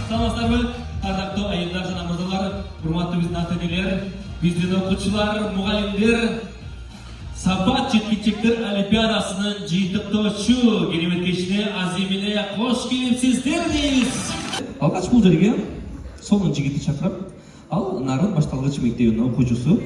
Саламатсыздарбы? Ардактуу айылдар жана мырзалар, урматтуу биздин ата-энелер, биздин окуучулар, мугалимдер, Сабат жеткинчектер олимпиадасынын жыйынтыктоочу керемет кечине азимине кош келипсиздер дейбиз. Алгач бул жерге сонун жигитти чакырып, ал Нарын башталгыч мектебинин окуучусу.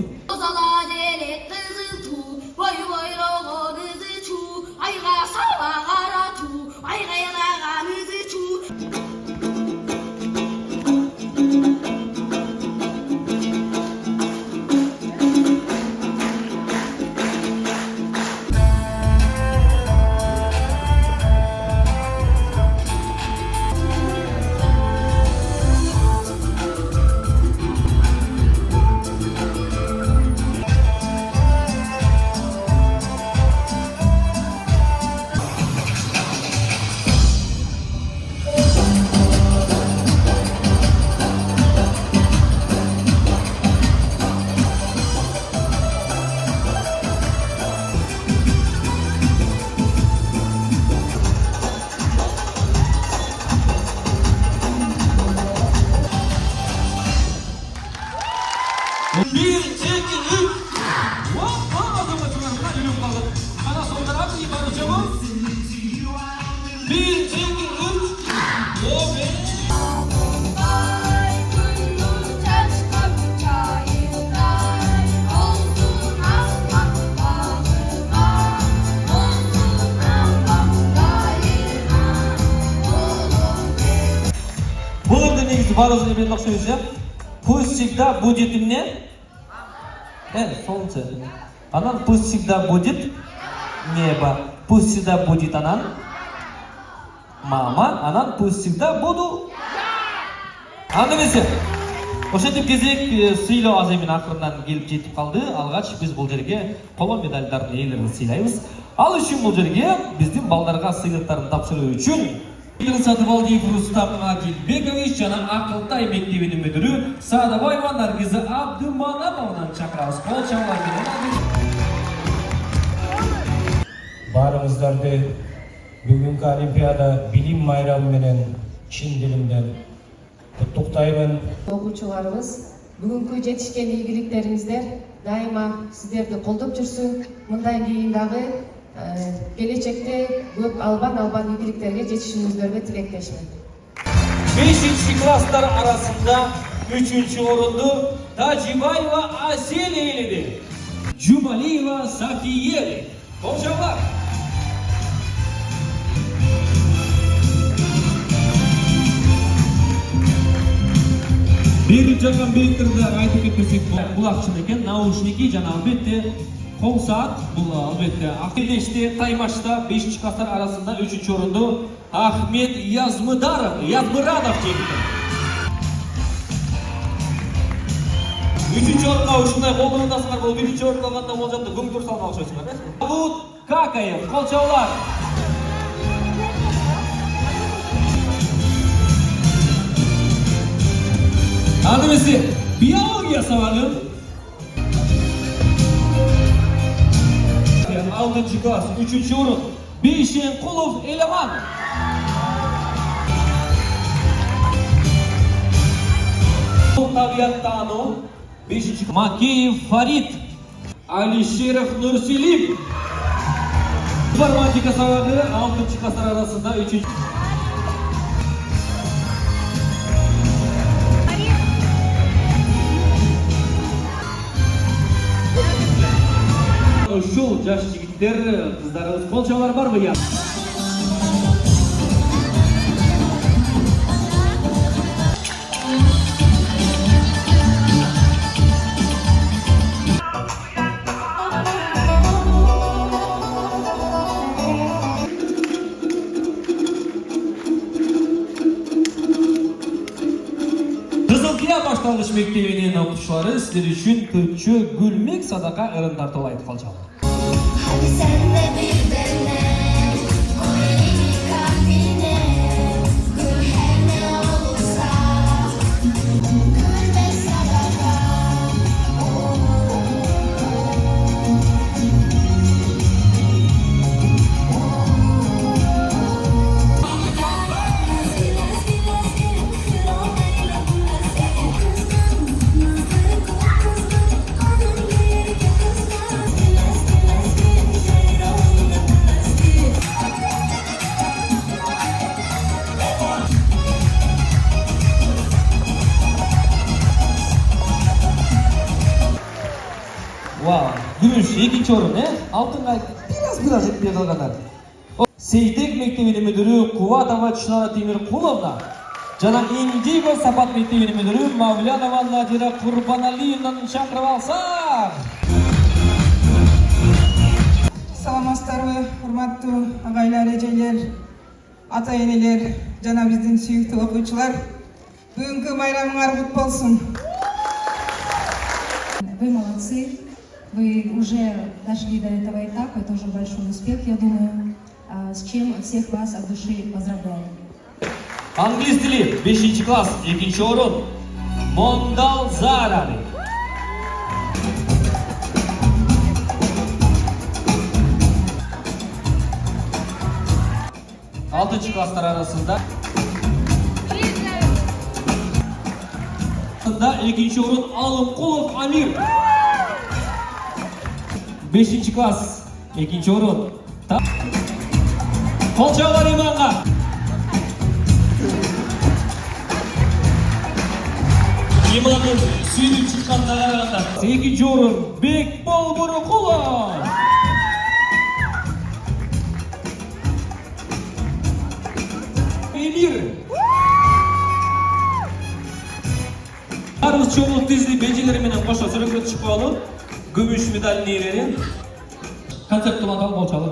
Баарыбыз эме окшойбуз, э? Пусть всегда будет мне. Солнце. Анан пусть всегда будет небо. Пусть всегда будет анан мама. Анан пусть всегда буду. Анда эмесе. Ошентип кезек сыйлоо аз эми акырындан келип жетип калды. Алгач биз бул жерге коло медальдардын ээлерин сыйлайбыз. Ал үчүн бул жерге биздин балдарга сыйлыктарын тапшыруу үчүн Сатыбалдиев Рустам Адилбекович жана Акылтай мектебинин мүдүрү Саадабаева Наргиза Абдуманапованын чакырабыз. Кол чабуулар менен. Баарыңыздарды бүгүнкү Олимпиада билим майрамы менен чын дилимден куттуктаймын. Окуучуларыбыз, бүгүнкү жетишкен ийгиликтериңиздер дайыма сиздерди колдоп жүрсүн. Мындан кийин дагы келечекте көп албан ийгиликтерге жетишиңиздерге тилектешмин. 5-класстар арасында 3-орунду Тажибаева Асель ээледи. Жумалиева Сафие. Кол чабуулар. Берип жаткан бейиктерди айтып кетпесек, бул акчын экен, наушники жана албетте кол саат, бул албетте Акелеште, Таймашта 5-класстар арасында 3-орунду Ахмет Язмыранов жеңди. 3-орунга ушундай колдорундасыңар, бул 1-орун алганда болжопто көңүл салмак окшойсуңар, э? Давуд Какаев, кол чабуулар. Анда эмесе биология сабагы 6-класс 3-орун Бейшенкулов Элеман. Табияттану 5-класс Макеев Фарид. Алишеров Нурселим. Информатика сабагы 6-класстар арасында 3. Ушул жаш жигиттер, кыздарыбыз кол чабуулар барбы я? Кызылкия башталгыч мектебинин окуучулары сиздер үчүн көччө гүлмек садака ырын тартуулайт. Кол чабуулар. Hadi sen de bir dene, koyayım kalbine, gül her ne olursa, gülme sadaka. Gümüş ikinci orun, altınga biraz etmeye kalganlar. Сейтек мектебинин мүдүрү Кубатова Чынара Темиркуловна жана Индиго Сапат мектебинин мүдүрү Мавлянова Надира Курбаналиевнаны чакырып алсак. Саламатсыздарбы, урматтуу агайлар, эжелер, ата энелер жана биздин сүйүктүү окуучулар. Бүгүнкү майрамыңар кут болсун. Вы молодцы, вы уже дошли до этого этапа, это уже большой успех, я думаю, с чем всех вас от души поздравляю. Англис тили 5 класс, 2 орун. Мондал Зараби. Алтынчы класстар арасында 2 орун Алымкулов Амир. 5 класс 2 орун. Колчалар иманга. Иманын сүйүнүп чыкканына караганда 2 орун Бекбол Бурукулов. Эмир. Арыз чоңулук тизди бежелери менен кошо сүрөткө түшүп коелу. Күмүш медалдын ээлери. Концерт кылган болчалы.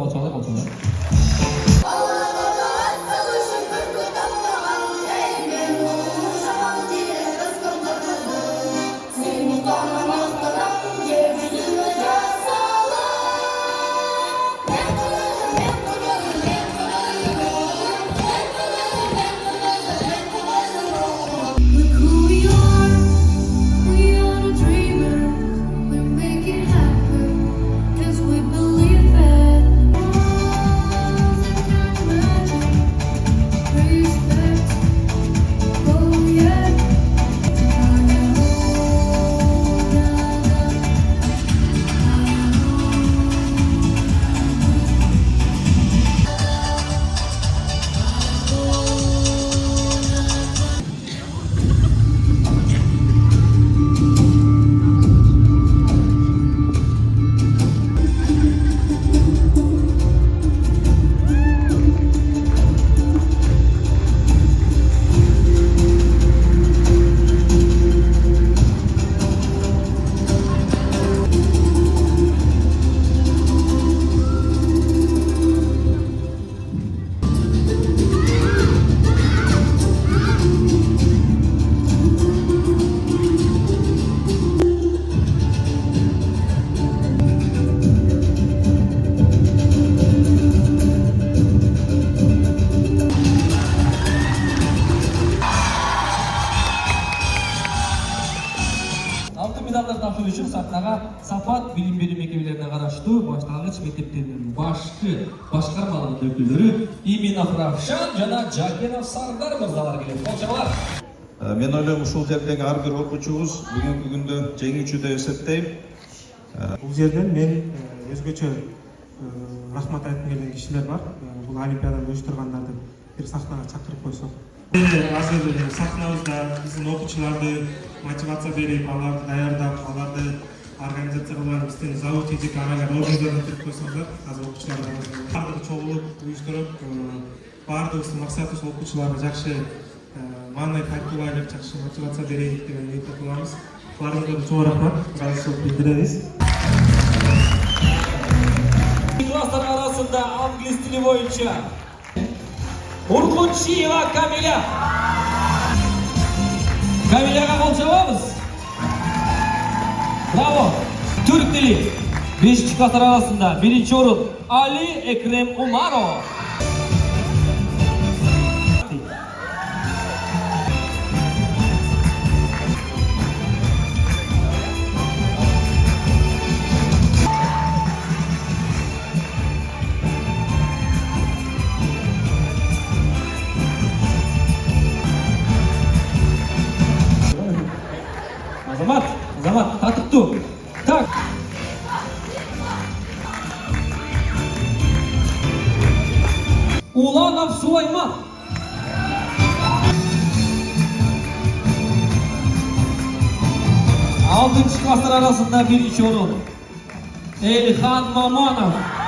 тапшыруу үчүн сахнага Сапат билим берүү мекемелерине караштуу башталгыч мектептердин башкармалыгынын өкүлдөрү Иминов Равшан жана Жакенов Сардар мырзалар келет. Болчуңар. Мен ойлойм ушул жердеги ар бир окуучубуз бүгүнкү күндө жеңүүчү деп эсептейм. Бул жерден мен өзгөчө рахмат айткым келген кишилер бар. Бул олимпиаданы уюштургандарды бир сахнага чакырып койсок. Азыр сахнабызда биздин окуучуларды мотивация берип, аларды даярдап, аларды организация кылган биздин завод жеке агайлар организаторун туруп койсоңуздар, азыр окуучулар баардыгы чогулуп уюштуруп, баардыгыбыздын максатыбыз окуучуларга жакшы маанай кайтуулайлык, жакшы мотивация берейик деген ниетте кылабыз. Баарыңыздарга чоң рахмат, ыраазычылык билдиребиз. Класстар арасында англис тили боюнча Уркунчиева Камиля. Камиляга кол чабабыз. Браво. Түрк тили 5 класстар арасында 1-чи орун Али Экрем Умаров. Азамат, татыктуу. Так. Уланов Сулайман. Алтынчы класстар арасында 1-чи орун Elxan Mamonov.